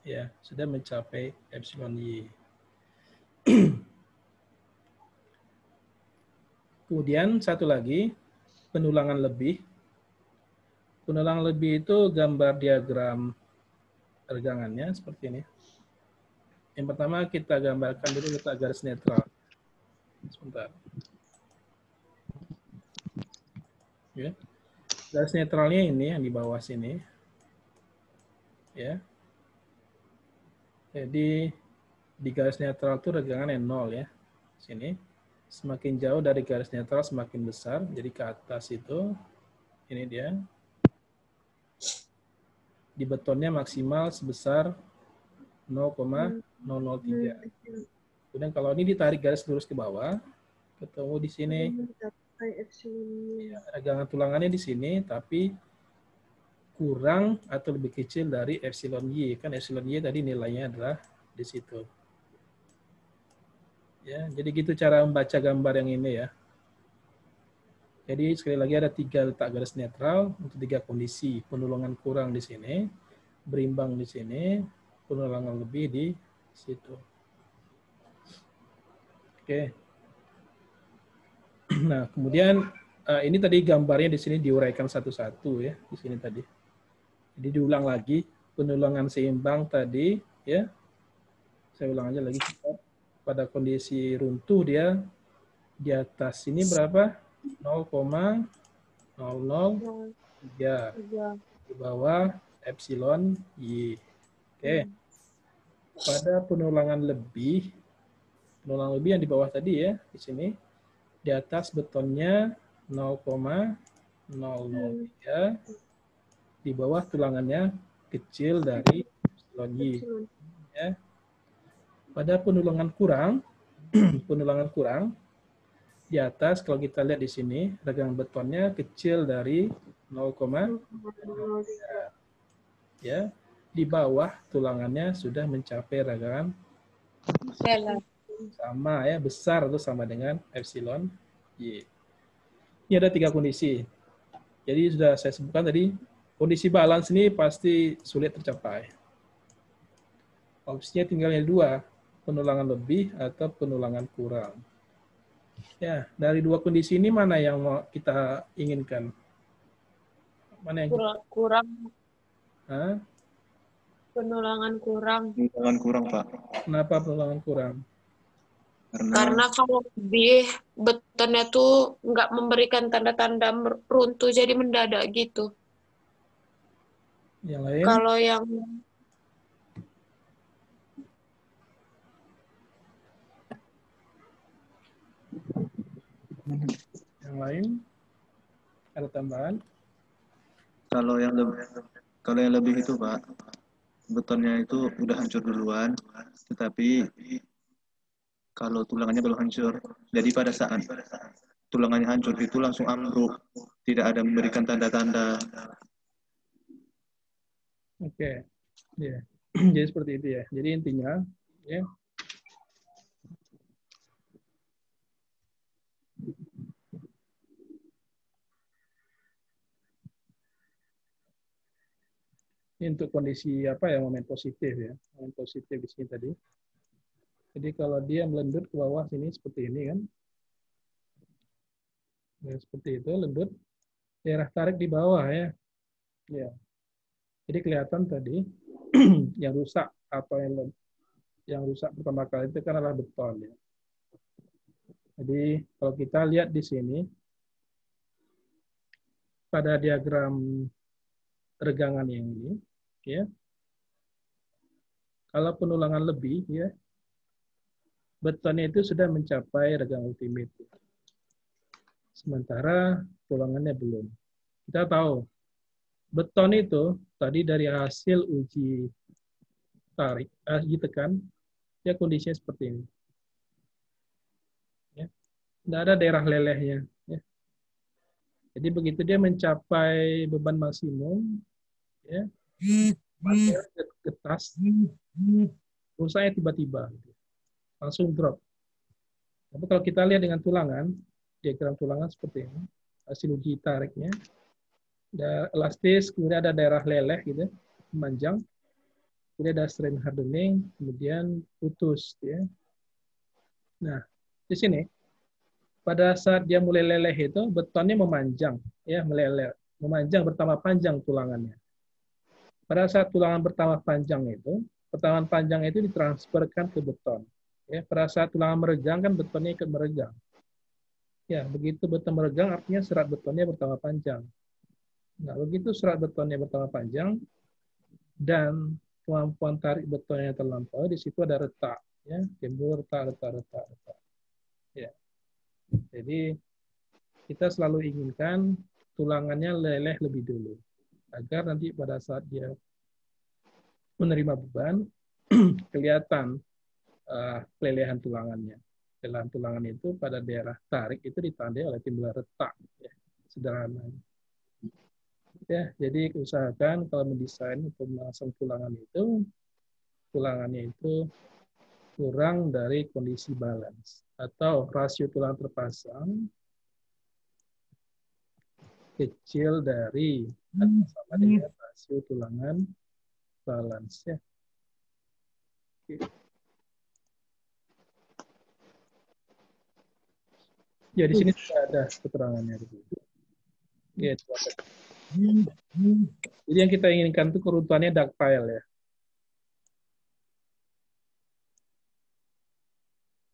Ya, sudah mencapai epsilon Y. Kemudian satu lagi, penulangan lebih. Penulangan lebih itu gambar diagram regangannya seperti ini. Yang pertama kita gambarkan dulu letak garis netral. Sebentar. Ya. Garis netralnya ini yang di bawah sini. Ya. Jadi di garis netral itu regangannya 0 ya. Sini. Semakin jauh dari garis netral semakin besar. Jadi ke atas itu ini dia. Di betonnya maksimal sebesar 0,003. Kemudian kalau ini ditarik garis lurus ke bawah, ketemu di sini. Ya, regangan tulangannya di sini, tapi kurang atau lebih kecil dari epsilon Y. Kan epsilon Y tadi nilainya adalah di situ. Ya, jadi gitu cara membaca gambar yang ini ya. Jadi sekali lagi ada 3 letak garis netral untuk 3 kondisi. Penulangan kurang di sini, berimbang di sini, penulangan lebih di situ. Oke. Nah, kemudian ini tadi gambarnya di sini diuraikan satu-satu ya, di sini tadi. Jadi diulang lagi, penulangan seimbang tadi ya. Saya ulang aja lagi. Pada kondisi runtuh dia di atas ini berapa? 0,003. Di bawah epsilon Y. Oke. Pada penulangan lebih yang di bawah tadi ya, di sini. Di atas betonnya 0,003. Di bawah tulangannya kecil dari epsilon Y. Ya. Pada penulangan kurang, di atas kalau kita lihat di sini, regang betonnya kecil dari 0,003. Ya. Di bawah tulangannya sudah mencapai regangan sama ya, besar atau sama dengan epsilon Y. Ini ada 3 kondisi. Jadi sudah saya sebutkan tadi, kondisi balance ini pasti sulit tercapai. Opsinya tinggal yang 2, penulangan lebih atau penulangan kurang. Ya, dari 2 kondisi ini mana yang mau kita inginkan? Mana yang Kurang. Hah? Penulangan kurang. Penulangan kurang, Pak. Kenapa penulangan kurang? Karena kalau lebih betonnya tuh nggak memberikan tanda-tanda runtuh jadi mendadak gitu. Yang lain? Kalau yang Yang lain? Ada tambahan? Kalau yang lebih itu, Pak, betonnya itu udah hancur duluan, tetapi kalau tulangannya belum hancur. Jadi pada saat tulangannya hancur itu langsung ambruk, tidak ada memberikan tanda-tanda. Oke. Ya. Jadi seperti itu ya. Jadi intinya ya, ini untuk kondisi apa ya, momen positif ya. Momen positif di sini tadi. Jadi kalau dia melendut ke bawah sini seperti ini kan. Ya, seperti itu, lembut. Daerah tarik di bawah ya. Ya. Jadi kelihatan tadi yang rusak atau yang rusak pertama kali itu kan adalah beton ya. Jadi kalau kita lihat di sini pada diagram regangan yang ini ya. Kalau penulangan lebih ya, betonnya itu sudah mencapai regang ultimate. Sementara tulangannya belum. Kita tahu beton itu tadi dari hasil uji tarik, ditekan, ya kondisinya seperti ini. Ya. Tidak ada daerah lelehnya. Ya. Jadi begitu dia mencapai beban maksimum, ya, material getas, rusaknya tiba-tiba, langsung drop. Tapi kalau kita lihat dengan tulangan, diagram tulangan seperti ini, hasil uji tariknya, ada elastis, kemudian ada daerah leleh gitu, memanjang, kemudian ada strain hardening, kemudian putus, ya. Nah, di sini pada saat dia mulai leleh itu betonnya memanjang, ya, meleleh, memanjang bertambah panjang tulangannya. Pada saat tulangan bertambah panjang itu, pertambahan panjang itu ditransferkan ke beton. Ya, pada saat tulangan meregang kan betonnya ikut meregang. Ya, begitu beton meregang artinya serat betonnya bertambah panjang. Nah, begitu serat betonnya bertambah panjang dan kemampuan tarik betonnya terlampau, di situ ada retak, ya, timbul retak. Ya. Jadi kita selalu inginkan tulangannya leleh lebih dulu agar nanti pada saat dia menerima beban kelihatan kelelehan tulangannya. Kelelehan tulangan itu pada daerah tarik itu ditandai oleh timbul retak, ya, sederhana. Ya, jadi usahakan kalau mendesain untuk memasang tulangannya itu kurang dari kondisi balance atau rasio tulang terpasang kecil dari atau sama dengan rasio tulangan balance, ya. Oke. Ya, di sini sudah ada keterangannya. Ya, jadi yang kita inginkan itu keruntuhannya ductile, ya.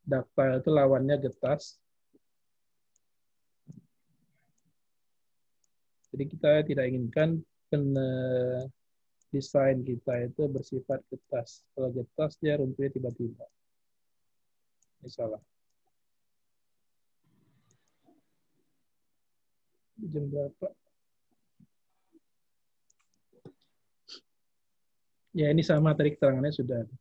Ductile itu lawannya getas. Jadi kita tidak inginkan desain kita itu bersifat getas. Kalau getas dia runtuhnya tiba-tiba. Ini salah. Jam berapa? Ya, ini sama tadi keterangannya sudah ada.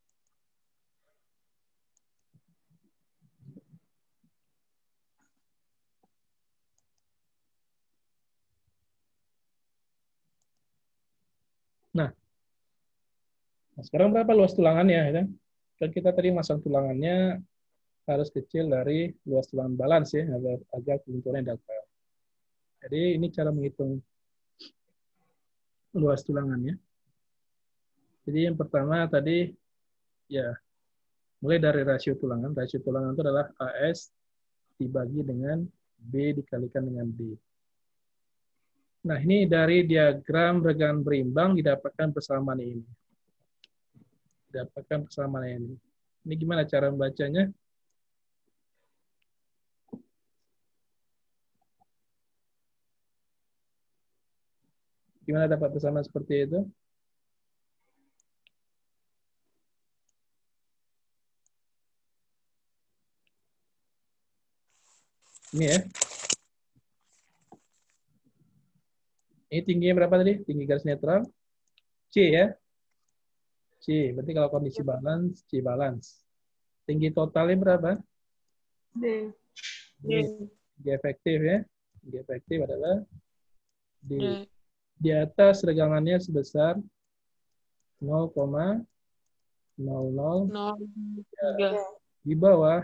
Nah, sekarang berapa luas tulangannya, ya kan? Kan kita tadi masang tulangannya harus kecil dari luas tulangan balance, ya, agar keruntuhannya ductile. Jadi ini cara menghitung luas tulangannya. Jadi yang pertama tadi, ya, mulai dari rasio tulangan. Rasio tulangan itu adalah AS dibagi dengan B dikalikan dengan D. Nah, ini dari diagram regan berimbang didapatkan persamaan ini. Didapatkan persamaan ini. Ini gimana cara membacanya? Gimana dapat persamaan seperti itu? Ini, ya. Ini tingginya berapa tadi? Tinggi garis netral. C, ya. C. Berarti kalau kondisi balance, C balance. Tinggi totalnya berapa? D. Tinggi efektif, ya. Tinggi efektif adalah D. Di atas regangannya sebesar 0,00. Di bawah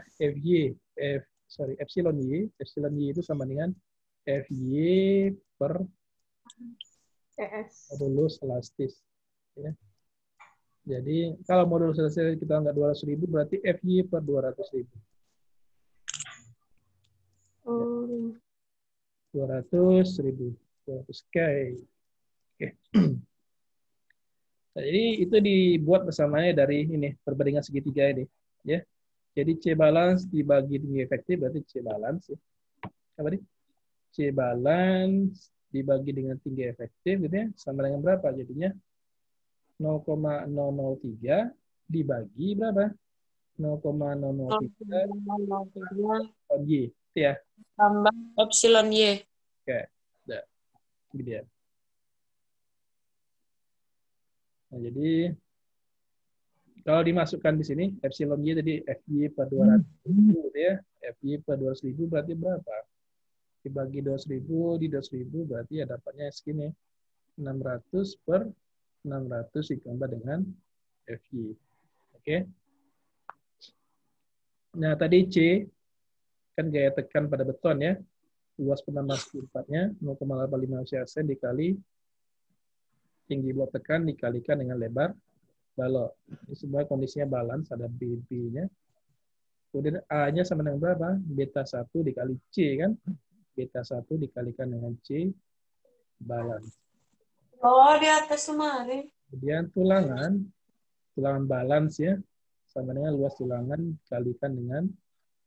epsilon Y itu sama dengan FY per modulus elastis. Ya. Jadi kalau modulus elastis kita anggap 200.000 berarti FY per 200.000. 200.000. 200K. Oke. Nah, jadi itu dibuat bersamanya dari ini perbandingan segitiga ini, ya. Jadi C balance dibagi tinggi efektif berarti C balance, ya. Apa nih? C balance dibagi dengan tinggi efektif gitu, ya. Sama dengan berapa? Jadinya 0,003 dibagi berapa? 0,003 Y, itu, ya. Tambah epsilon Y. Oke. Udah. Ini dia. Nah, jadi Kalau dimasukkan di sini, epsilon Y tadi FY per 200.000 gitu ya. FY per 200.000 berarti berapa? Dibagi 200.000 di 200.000 berarti ya dapatnya segini. 600 per 600 ditambah dengan FY. Oke. Nah, tadi C kan gaya tekan pada beton ya. Luas penambah empatnya 0,85 cm dikali tinggi blok tekan dikalikan dengan lebar balok. Ini semua kondisinya balance, ada BB-nya. Kemudian A-nya sama dengan berapa? Beta 1 dikali C kan? Beta 1 dikalikan dengan C balance. Oh, di atas kemarin. Kemudian tulangan balance ya, sama dengan luas tulangan dikalikan dengan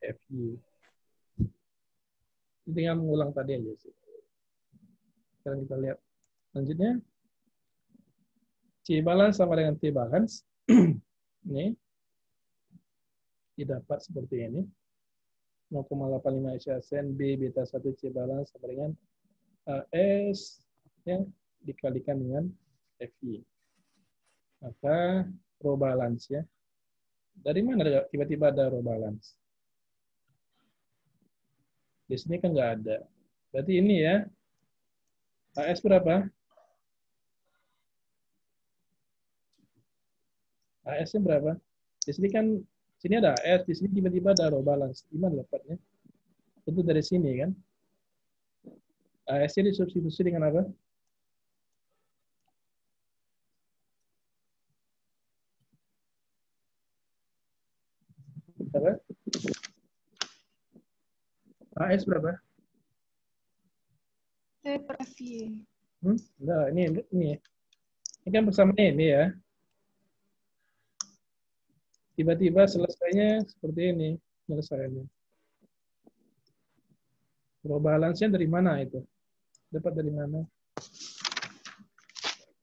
FY. Ini tinggal mengulang tadi aja sih. Sekarang kita lihat selanjutnya. C balance sama dengan T balance. Ini didapat seperti ini. 0,85 cm B beta 1 C balance sama dengan AS ya, dikalikan dengan FY. Maka row balance ya. Dari mana tiba-tiba ada row balance? Di sini kan nggak ada. Berarti ini ya. AS berapa? AS-nya berapa? Di sini kan, sini ada AS, di sini tiba-tiba ada row balance. Gimana dapatnya? Tentu dari sini kan. AS-nya disubstitusi dengan apa? Apa? AS berapa? T per FY. Enggak, ini. Ini kan bersama ini ya. Tiba-tiba selesainya seperti ini. Selesainya. Row balance-nya dari mana itu? Dapat dari mana?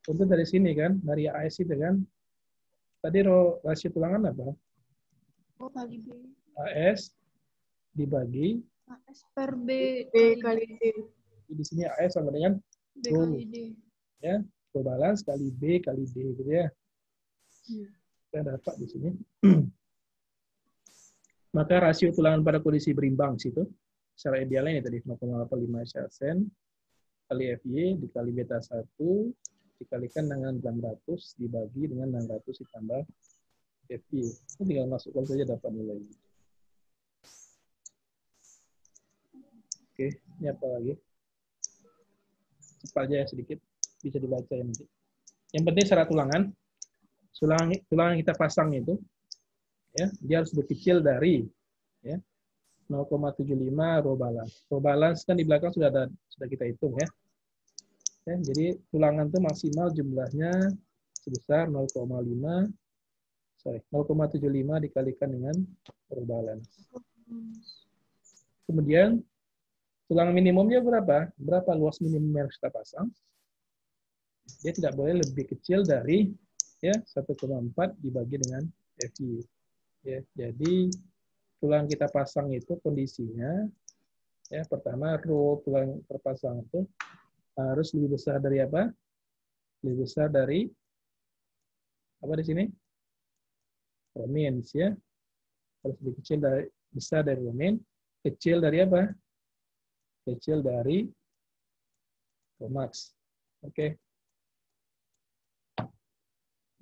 Tentu dari sini kan, dari AS itu kan. Tadi rasio tulangan apa? O kali B. AS dibagi AS per B kali D. di sini AS sama dengan B kali D. ya, row balance kali B kali D gitu ya. Kita dapat di sini. Maka rasio tulangan pada kondisi berimbang situ secara idealnya ini tadi 0,85 cm kali FY dikali beta 1 dikalikan dengan 600 dibagi dengan 600 ditambah FY. Itu tinggal masukkan saja dapat nilainya. Oke, ini apa lagi? Cepat aja ya sedikit, bisa dibaca ya nanti. Yang penting syarat tulangan kita pasang itu, ya, dia harus lebih kecil dari ya, 0,75 row balance. Row balance kan di belakang sudah kita hitung ya. Ya, jadi tulangan itu maksimal jumlahnya sebesar 0,75 dikalikan dengan row balance. Kemudian tulangan minimumnya berapa? Berapa luas minimum yang kita pasang? Dia tidak boleh lebih kecil dari ya 1,4 dibagi dengan FY. Ya, jadi tulang kita pasang itu kondisinya ya pertama row tulang terpasang itu harus lebih besar dari apa? Lebih besar dari apa di sini? Row means ya. Harus lebih kecil dari besar dari row mean, kecil dari apa? Kecil dari row max. Oke.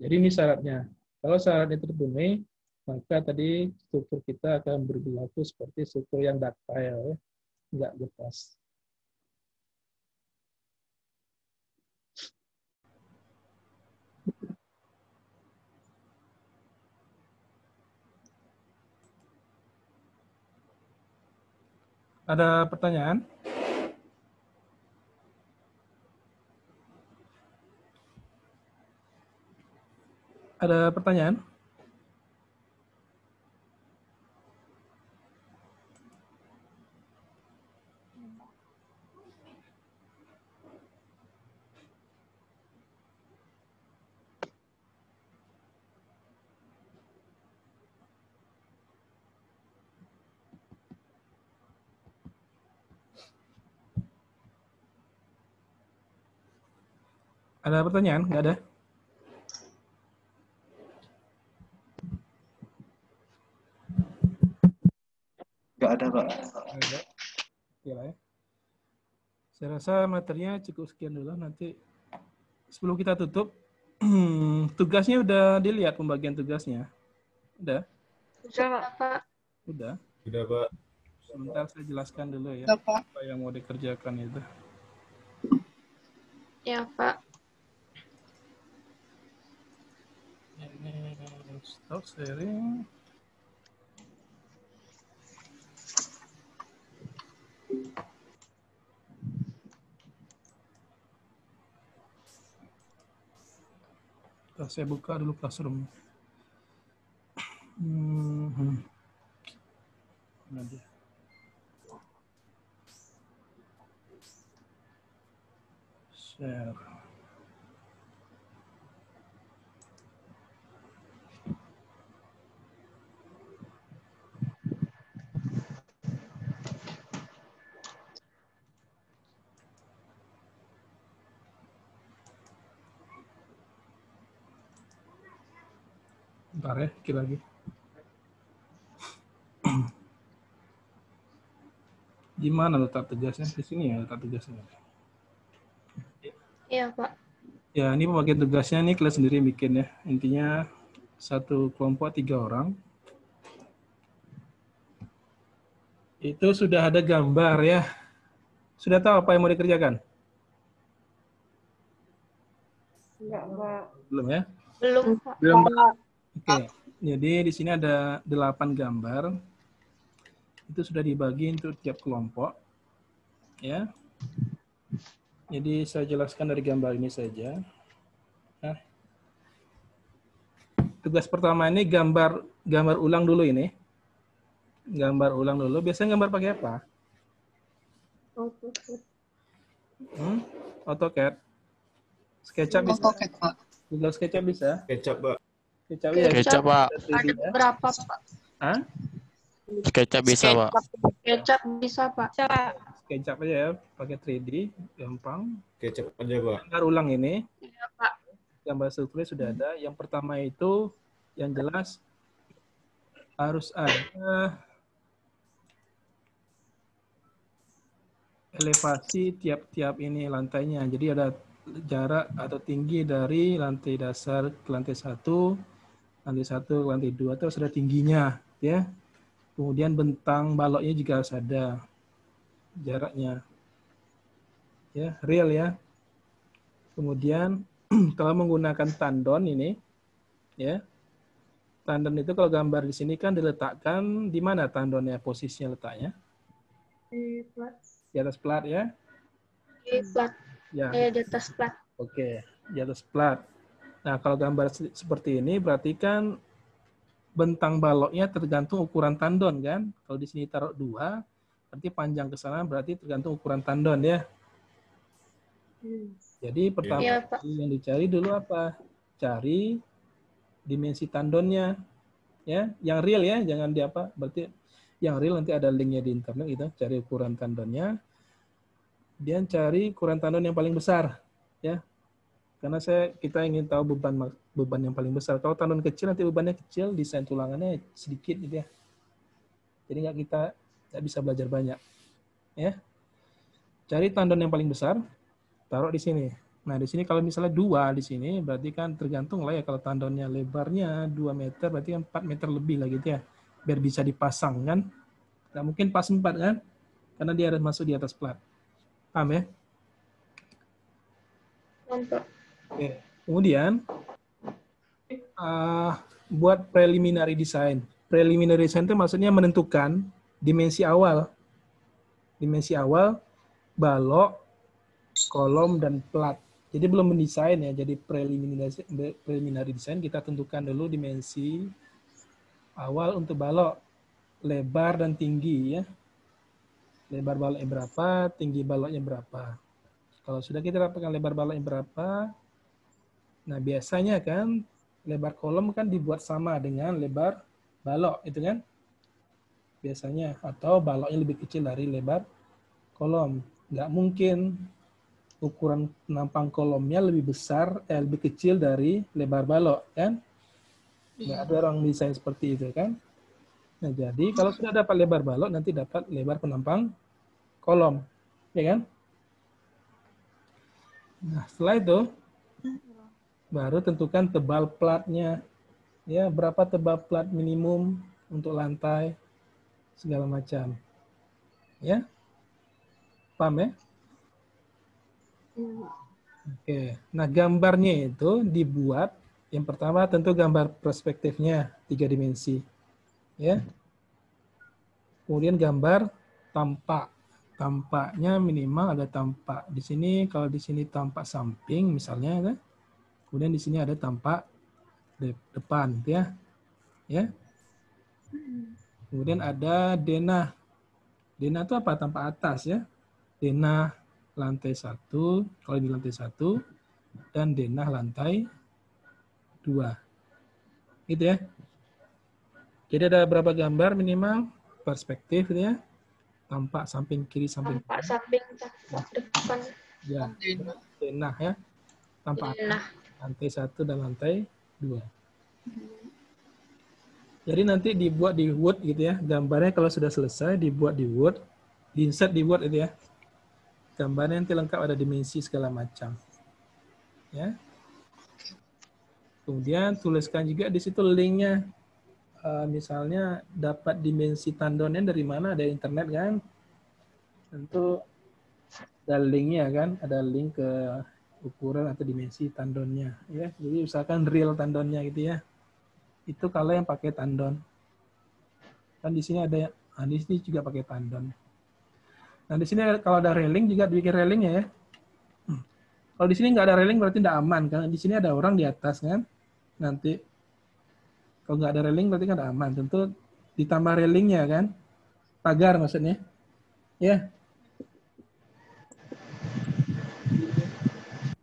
Jadi ini syaratnya. Kalau syaratnya terpenuhi, maka tadi struktur kita akan berlaku seperti struktur yang ductile, ya. Nggak getas. Ada pertanyaan? Ada pertanyaan? Ada pertanyaan? Nggak ada? Nggak ada, Pak. Ada. Ya, lah ya. Saya rasa materinya cukup sekian dulu. Nanti sebelum kita tutup, tugasnya udah dilihat pembagian tugasnya. Udah? Udah, Pak. Udah. Udah, Pak. Sebentar saya jelaskan dulu ya. Udah, Pak. Apa yang mau dikerjakan itu. Ya, Pak. Ini stop sharing. Saya buka dulu classroom. Mana dia? Share. Bentar ya, dikit lagi. Gimana letak tugasnya? Di sini ya letak tugasnya. Iya, Pak. Ya, ini pembagian tugasnya nih kalian sendiri bikin ya. Intinya satu kelompok 3 orang. Itu sudah ada gambar ya. Sudah tahu apa yang mau dikerjakan? Enggak, Pak. Belum ya? Belum, Pak. Belum, Pak. Oke, jadi di sini ada 8 gambar. Itu sudah dibagi untuk tiap kelompok. Ya. Jadi saya jelaskan dari gambar ini saja. Nah, tugas pertama ini gambar ulang dulu ini. Gambar ulang dulu. Biasanya gambar pakai apa? AutoCAD. SketchUp bisa? AutoCAD, Pak. Google SketchUp bisa? Kecap, Pak. SketchUp ya? Kecap, Pak. Ada berapa, Pak? Hah? Kecap bisa, Pak. Kecap bisa, Pak. SketchUp aja ya, pakai 3D, gampang. Kecap aja, Pak. Gambar ulang ini, Iya, Pak. gambar strukturnya sudah ada. Yang pertama itu, yang jelas harus ada elevasi tiap-tiap ini lantainya. Jadi ada jarak atau tinggi dari lantai dasar ke lantai 1, lantai 1 ke lantai 2 terus ada tingginya, ya. Kemudian bentang baloknya juga harus ada jaraknya, ya, real ya. Kemudian kalau menggunakan tandon ini, ya, tandon itu kalau gambar di sini kan diletakkan di mana tandonnya, posisinya letaknya? Di atas plat ya? Di plat. Ya. Di atas plat. Oke, di atas plat. Nah, kalau gambar seperti ini berarti kan bentang baloknya tergantung ukuran tandon kan? Kalau di sini taruh 2, berarti panjang ke sana berarti tergantung ukuran tandon ya. Jadi pertama Iya, Pak. yang dicari dulu apa? Cari dimensi tandonnya, ya, yang real ya, jangan di apa? Berarti yang real nanti ada linknya di internet gitu. Cari ukuran tandonnya. Dan cari ukuran tandon yang paling besar, ya. Karena kita ingin tahu beban yang paling besar. Kalau tandon kecil nanti bebannya kecil, desain tulangannya sedikit gitu ya. Jadi kita nggak bisa belajar banyak, ya. Cari tandon yang paling besar, taruh di sini. Nah di sini kalau misalnya 2 di sini, berarti kan tergantung lah ya, kalau tandonnya lebarnya 2 meter, berarti kan 4 meter lebih lah gitu ya. Biar bisa dipasang kan. Nggak mungkin pas 4 kan, karena dia harus masuk di atas plat. Paham ya? Mantap. Oke. Kemudian buat preliminary design. Preliminary design itu maksudnya menentukan dimensi awal. Dimensi awal, balok, kolom, dan plat. Jadi belum mendesain ya. Jadi preliminary design kita tentukan dulu dimensi awal untuk balok, lebar dan tinggi ya. Lebar baloknya berapa, tinggi baloknya berapa. Kalau sudah kita dapatkan lebar baloknya berapa, nah biasanya kan lebar kolom kan dibuat sama dengan lebar balok, itu kan? Biasanya, atau baloknya lebih kecil dari lebar kolom. Nggak mungkin ukuran penampang kolomnya lebih besar, lebih kecil dari lebar balok, kan? Nggak ada orang desain seperti itu, kan? Nah, jadi kalau sudah dapat lebar balok, nanti dapat lebar penampang kolom. Ya kan? Nah, setelah itu, baru tentukan tebal platnya. Ya, berapa tebal plat minimum untuk lantai, segala macam. Ya? Paham ya? Oke. Nah, gambarnya itu dibuat, yang pertama tentu gambar perspektifnya, 3 dimensi. Ya. Kemudian gambar tampak. Tampaknya minimal ada tampak di sini. Kalau di sini tampak samping misalnya, kan? Kemudian di sini ada tampak depan, ya. Ya. Kemudian ada denah. Denah itu apa? Tampak atas, ya. Denah lantai 1, kalau di lantai 1, dan denah lantai 2. Gitu ya. Jadi ada berapa gambar minimal? Perspektif, gitu ya. Tampak samping kiri, samping Tampak samping, tampak depan. ya. Denah ya. Tampak atas, lantai 1 dan lantai 2. Jadi nanti dibuat di Word gitu ya. Gambarnya kalau sudah selesai dibuat di Word, di-insert di Word itu ya. Gambarnya nanti lengkap, ada dimensi segala macam. Ya. Kemudian tuliskan juga di situ linknya. Misalnya dapat dimensi tandonnya dari mana, ada internet kan. Tentu ada linknya kan, ada link ke ukuran atau dimensi tandonnya. Ya. Jadi usahakan real tandonnya gitu ya. Itu kalau yang pakai tandon. Kan di sini ada, di sini juga pakai tandon. Nah di sini kalau ada railing juga bikin railingnya ya. Kalau di sini nggak ada railing berarti tidak aman kan. Di sini ada orang di atas kan. Nanti kalau nggak ada railing berarti kan tidak aman. Tentu ditambah railingnya kan. Pagar maksudnya. Ya.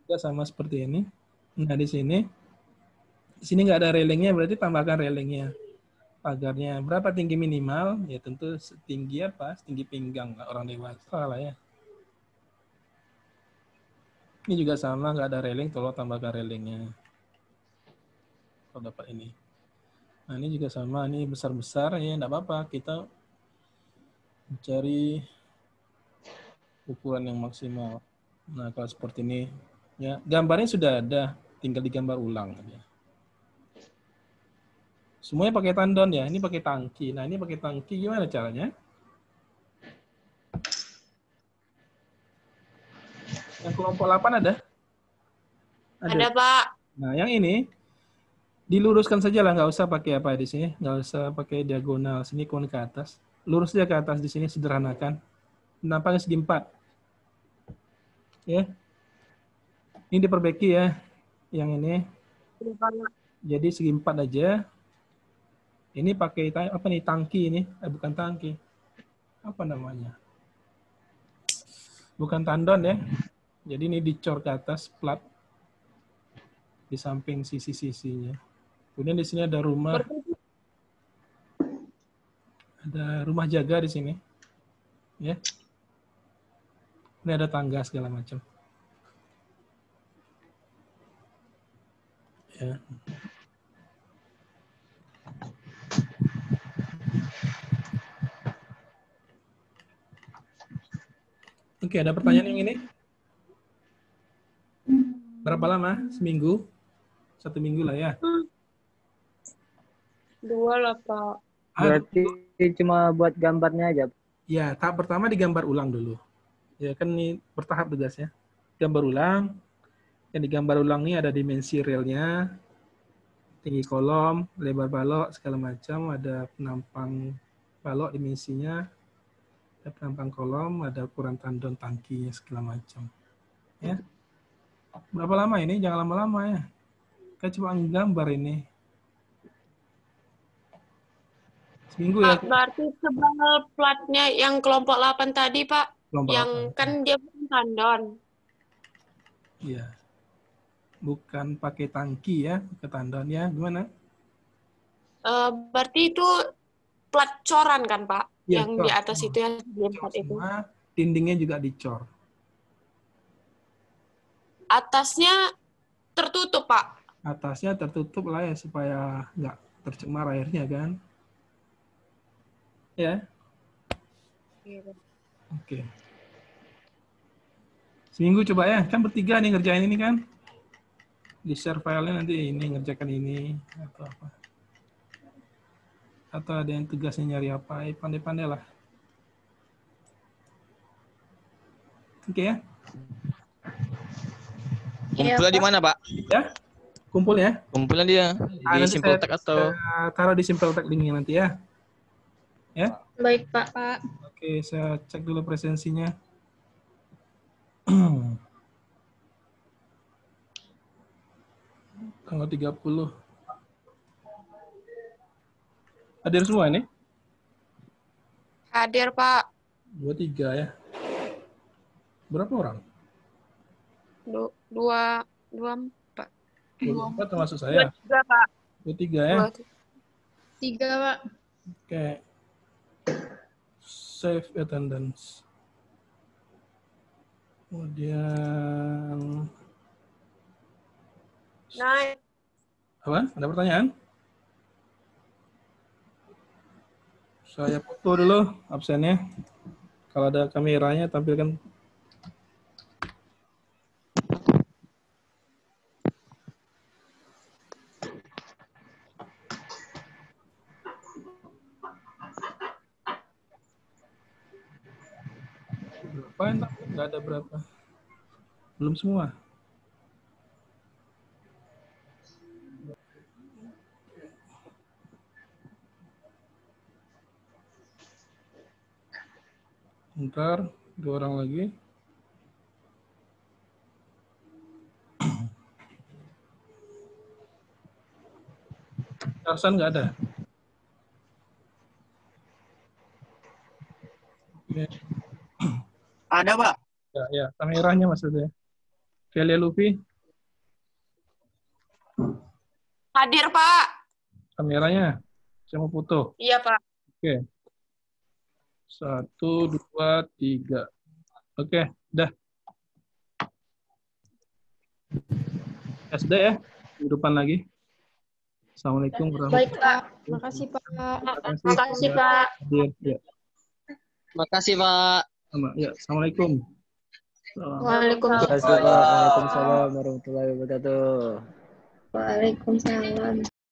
Juga sama seperti ini. Nah di sini nggak ada railingnya berarti tambahkan railingnya. Pagarnya berapa tinggi minimal? Ya tentu setinggi apa? Setinggi pinggang orang dewasa lah ya. Ini juga sama, nggak ada railing, tolong tambahkan railingnya. Kalau dapat ini. Nah ini juga sama, ini besar-besar ya, nggak apa-apa. Kita mencari ukuran yang maksimal. Nah kalau seperti ini, ya gambarnya sudah ada, tinggal digambar ulang. Ya. Semuanya pakai tandon ya, ini pakai tangki. Nah ini pakai tangki, gimana caranya? Yang kelompok 8 ada? Ada Pak. Nah yang ini, diluruskan saja lah, nggak usah pakai apa di sini, nggak usah pakai diagonal, sini kon ke atas. Lurus aja ke atas di sini, sederhanakan. Nampaknya segi 4. Ya. Ini diperbaiki ya, yang ini. Jadi segi 4 aja. Ini pakai apa nih, tangki ini, bukan tangki. Apa namanya? Bukan tandon ya. Jadi ini dicor ke atas, plat di samping sisi-sisinya. Kemudian di sini ada rumah. Ada rumah jaga di sini. Ya. Ini ada tangga segala macam. Ya. Oke, ada pertanyaan yang ini? Berapa lama? Seminggu? 1 minggu lah ya. 2 lah Pak. Berarti cuma buat gambarnya aja. Ya, tahap pertama digambar ulang dulu. Ya kan ini bertahap tugasnya. Gambar ulang. Yang digambar ulang ini ada dimensi realnya, tinggi kolom, lebar balok, segala macam. Ada penampang balok dimensinya, ada penampang kolom, ada ukuran tandon tangkinya, segala macam. Ya. Berapa lama ini? Jangan lama-lama ya. Kita cuma gambar ini. Seminggu ya. Pak, berarti tebal platnya yang kelompok 8 tadi, Pak. Kelompok yang 8. kan dia bukan tandon. Iya. Bukan pakai tangki ya, ke tandon ya. Gimana? Berarti itu plat coran kan, Pak? Ya, yang di atas itu yang di 4 itu. Sama dindingnya juga dicor. Atasnya tertutup, Pak. Atasnya tertutup lah ya supaya nggak tercemar airnya kan. Ya. Iya, Pak. Oke. Seminggu coba ya. Kan bertiga nih ngerjain ini kan. Di share filenya nanti ini ngerjakan ini atau apa. Atau ada yang tugasnya nyari apa. Pandai-pandai lah. Oke ya. Kumpulnya di mana, Pak? Ya. Kumpul ya. Kumpulnya dia di Nanti Simple saya Tech atau taruh di Simple Tech linknya nanti ya. Ya. Baik, Pak. Oke, saya cek dulu presensinya. Tanggal 30. Hadir semua ini? Hadir, Pak. 23 ya. Berapa orang? Dua, Pak. 24 termasuk saya. 23, Pak. 23 ya. 3, Pak. Oke. Save attendance. Kemudian Naik. apa? Ada pertanyaan? Saya foto dulu absennya. Kalau ada kameranya tampilkan. Berapa yang tampil? Nggak ada berapa. Belum semua. Ntar 2 orang lagi. Tarsan nggak ada. Oke. Ada, Pak. Ya, kameranya maksudnya. Velia Luffy, Hadir, Pak. kameranya. Saya mau foto. Iya, Pak. Oke. 1, 2, 3. Oke, dah. SD ya, minggu depan lagi. Assalamualaikum warahmatullahi Baik, Pak. Makasih, Pak. Terima kasih, Pak. wabarakatuh. Ya, Makasih, Pak. sama. Ya, assalamualaikum. Waalaikumsalam. Terima kasih Pak. Waalaikumsalam warahmatullahi wabarakatuh. Waalaikumsalam.